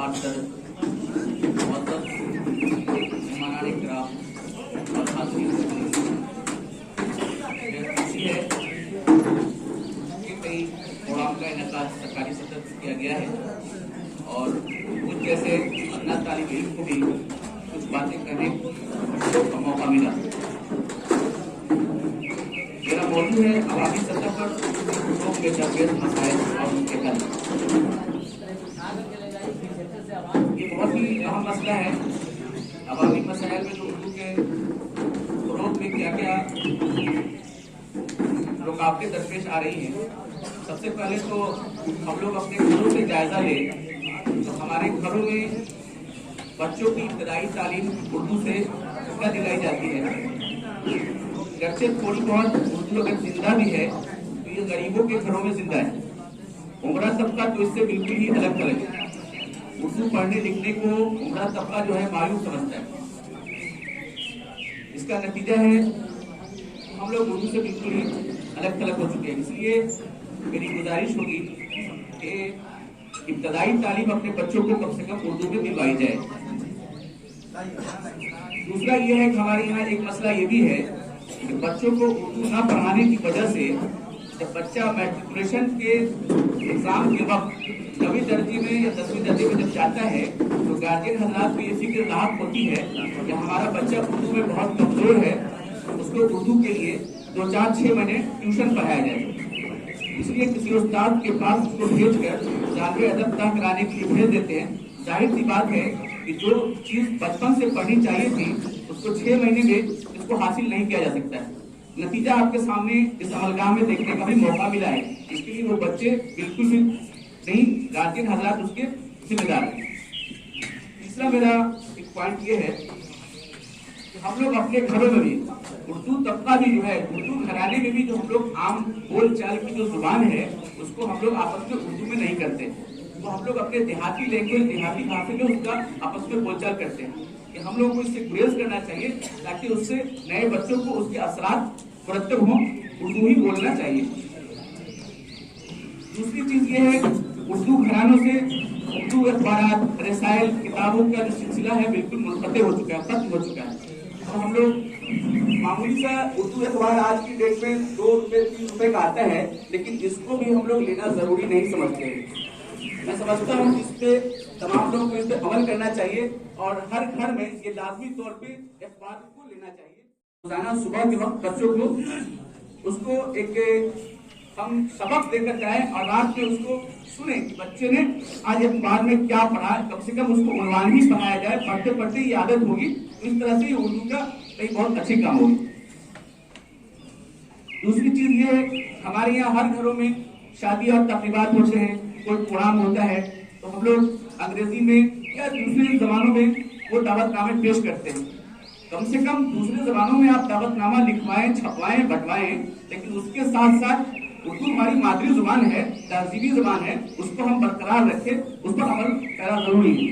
Master मेहमान इकराम और हाजिरीन, खुशी है कि कई प्रोग्राम का इनेकाद सरकारी सतह से किया गया है और कुछ जैसे अन्ना तालिब इल्म को भी कुछ बातें करने का मौका मिला। मेरा मौजू है अवामी सतह पर लोगों के दरपेश मसाइल और उनके हल। ये बहुत ही अहम मसला है। अवामी मसाइल में जो उर्दू के फरोग में क्या क्या रुकावटें दरपेश आ रही हैं। सबसे पहले तो हम लोग अपने घरों से जायजा लें तो हमारे घरों में बच्चों की इब्तदाई तालीम उर्दू से क्या दिलाई जाती है। गर्चे थोड़ी बहुत उर्दू अगर जिंदा भी है तो ये गरीबों के घरों में जिंदा है। उमरा तबका तो इससे बिल्कुल ही अलग थलग है। उर्दू पढ़ने लिखने को उमरा तबका जो है मायूस समझता है। इसका नतीजा है हम लोग उर्दू से बिल्कुल ही अलग थलग हो चुके हैं। इसलिए मेरी गुजारिश होगी कि इब्तदाई तालीम अपने बच्चों को कम से कम उर्दू में दिलवाई जाए। दूसरा ये है कि हमारे यहाँ एक मसला ये भी है कि बच्चों को उर्दू ना पढ़ाने की वजह से जब बच्चा मैट्रिकुलेशन के एग्जाम के वक्त 9वीं दर्जे में या 10वीं दर्जे में जब जाता है तो गार्जियन हजरात को ये फिक्र लाभ होती है कि हमारा बच्चा उर्दू में बहुत कमजोर है, उसको उर्दू के लिए 2-4-6 महीने ट्यूशन पढ़ाया जाए। इसलिए किसी उस्ताद के पास उसको भेजकर जानवे अदब तक कराने के लिए भेज देते हैं। जाहिर सी बात है कि जो चीज बचपन से पढ़नी चाहिए थी उसको 6 महीने में इसको हासिल नहीं किया जा सकता है। नतीजा आपके सामने इस अमलगाह में देखने का भी मौका मिला है। इसके लिए वो बच्चे बिल्कुल भी नहीं, गार्जियन हजरात उसके जिम्मेदार हैं। तीसरा मेरा एक पॉइंट ये है कि हम लोग अपने घरों में भी उर्दू तबका भी जो है, उर्दू घराने में भी जो हम लोग आम बोल चाल की जो जुबान है उसको हम लोग आपस में उर्दू में नहीं करते। तो हम लोग अपने देहाती लैंग्वेज, देहाती भाषा में उसका आपस में बोलचाल करते हैं। कि हम लोग को इससे गुरेज करना चाहिए ताकि उससे नए बच्चों को उसके असरात मुरत्तब हों, उर्दू ही बोलना चाहिए। दूसरी चीज ये है उर्दू घरानों से उर्दू अखबारात, रसायल, किताबों का जो सिलसिला है बिल्कुल मुनक़ते हो चुका है, खत्म हो चुका है। तो हम लोग मामूली सा उर्दू अखबार आज की डेट में 2 रुपए 3 रुपए का आता है, लेकिन इसको भी हम लोग लेना जरूरी नहीं समझते हैं। मैं समझता हूँ इस पे तमाम लोगों को इस पे अमल करना चाहिए और हर घर में ये लाजमी तौर पे अखबार को लेना चाहिए। रोजाना सुबह के वक्त बच्चों को उसको एक हम सबक देकर जाएं और रात में उसको सुने कि बच्चे ने आज अखबार में क्या पढ़ा। कम से कम उसको उन्वान ही पढ़ाया जाए, पढ़ते पढ़ते ये आदत होगी। तो इस तरह से उर्दू का कई बहुत अच्छी काम होगी। दूसरी चीज ये है हमारे यहाँ हर घरों में शादी और तकरीबात होते हैं, कोई प्रोग्राम होता है तो हम लोग अंग्रेजी में या दूसरे जबानों में वो दावतनामे पेश करते हैं। कम से कम दूसरे जबानों में आप दावतनामा लिखवाएं, छपवाएं, बंटवाएं, लेकिन उसके साथ साथ उर्दू हमारी मातृ जुबान है, तहजीबी जुबान है, उसको हम बरकरार रखें, उस पर अमल करना जरूरी है।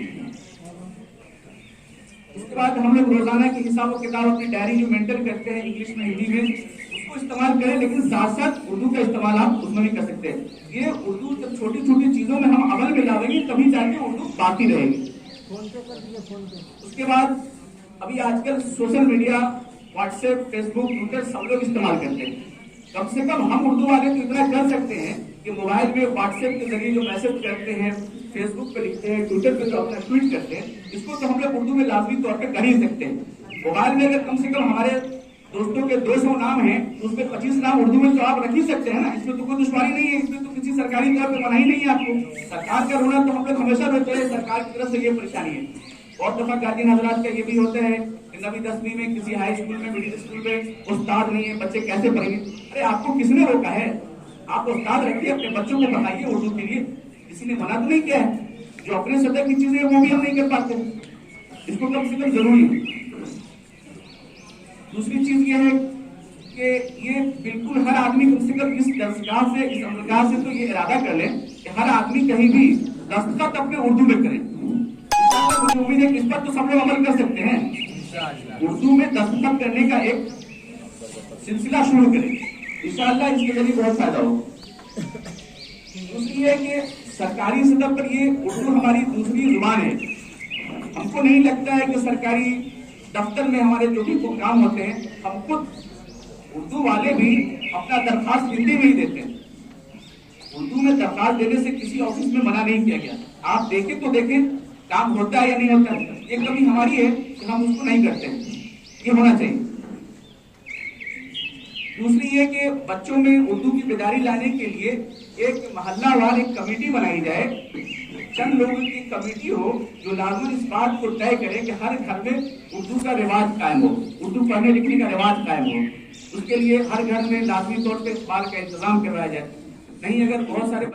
उसके बाद हम लोग रोजाना के हिसाब किताब अपनी डायरी जो मेंटेन करते हैं इंग्लिश में, हिंदी में, उसको इस्तेमाल करें, लेकिन साथ साथ उर्दू का इस्तेमाल आप उसमें भी कर सकते हैं। ये उर्दू जब छोटी छोटी चीजों में हम अमल में लाएंगे तभी जाके उर्दू बाकी रहेगी। उसके बाद अभी आजकल social media, WhatsApp, Facebook, Twitter सब लोग इस्तेमाल करते हैं। कम से कम हम उर्दू वाले तो इतना कर सकते हैं कि मोबाइल में व्हाट्सएप के जरिए जो मैसेज करते हैं, फेसबुक पे लिखते हैं, ट्विटर पे जो अपना ट्वीट करते हैं, इसको तो हम लोग उर्दू में लाजमी तौर पर कर ही सकते हैं। मोबाइल में अगर कम से कम हमारे दोस्तों के 200 नाम हैं तो उसमें 25 नाम उर्दू में तो आप रख ही सकते हैं ना। इसमें तो कोई दुश्वारी नहीं है, इसमें तो किसी सरकारी तौर पर मनाही नहीं है आपको। सरकार का रोना तो हम लोग हमेशा रोते हैं, सरकार की तरफ से ये परेशानी है। और दफा गार्जियन हजरात का ये भी होता है कि 9वीं 10वीं में किसी हाई स्कूल में, मिडिल स्कूल में उस्ताद नहीं है, बच्चे कैसे पढ़ेंगे। अरे आपको किसने रोका है? आप उस्ताद रखिए, अपने बच्चों को पढ़ाइए उर्दू के लिए। किसी ने मना तो नहीं किया है। जो अपने सतह की चीजें वो भी हम नहीं कर पाते, इसको कम से कम जरूरी है। दूसरी चीज ये है कि ये बिल्कुल हर आदमी कम से कम इस दस्तगाह से, इस अमलगाह से तो ये इरादा कर ले कि हर आदमी कहीं भी दस्तखत अपने उर्दू में करे। मुझे उम्मीद है कि इस पर तो सब लोग अमल कर सकते हैं। उर्दू में दस्तखत करने का एक सिलसिला शुरू करें, इंशाअल्लाह इसके जरिए बहुत फायदा होगा। दूसरी है कि सरकारी सतह पर ये उर्दू हमारी दूसरी जुबान है। हमको नहीं लगता है कि सरकारी दफ्तर में हमारे जो भी प्रोग्राम होते हैं, हम खुद उर्दू वाले भी अपना दरखास्त हिंदी में ही देते हैं। उर्दू में दरखास्त देने से किसी ऑफिस में मना नहीं किया गया। आप देखें तो देखें काम होता है या नहीं होता है। ये कमी हमारी है कि हम उसको नहीं करते हैं, ये होना चाहिए। दूसरी ये कि बच्चों में उर्दू की बेदारी लाने के लिए एक मोहल्लावार एक कमेटी बनाई जाए, चंद लोगों की कमेटी हो जो लाजमन इस बात को तय करे कि हर घर में उर्दू का रिवाज कायम हो, उर्दू पढ़ने लिखने का रिवाज कायम हो। उसके लिए हर घर में लाजमी तौर पर इकबाल का इंतजाम करवाया जाए। नहीं अगर बहुत सारे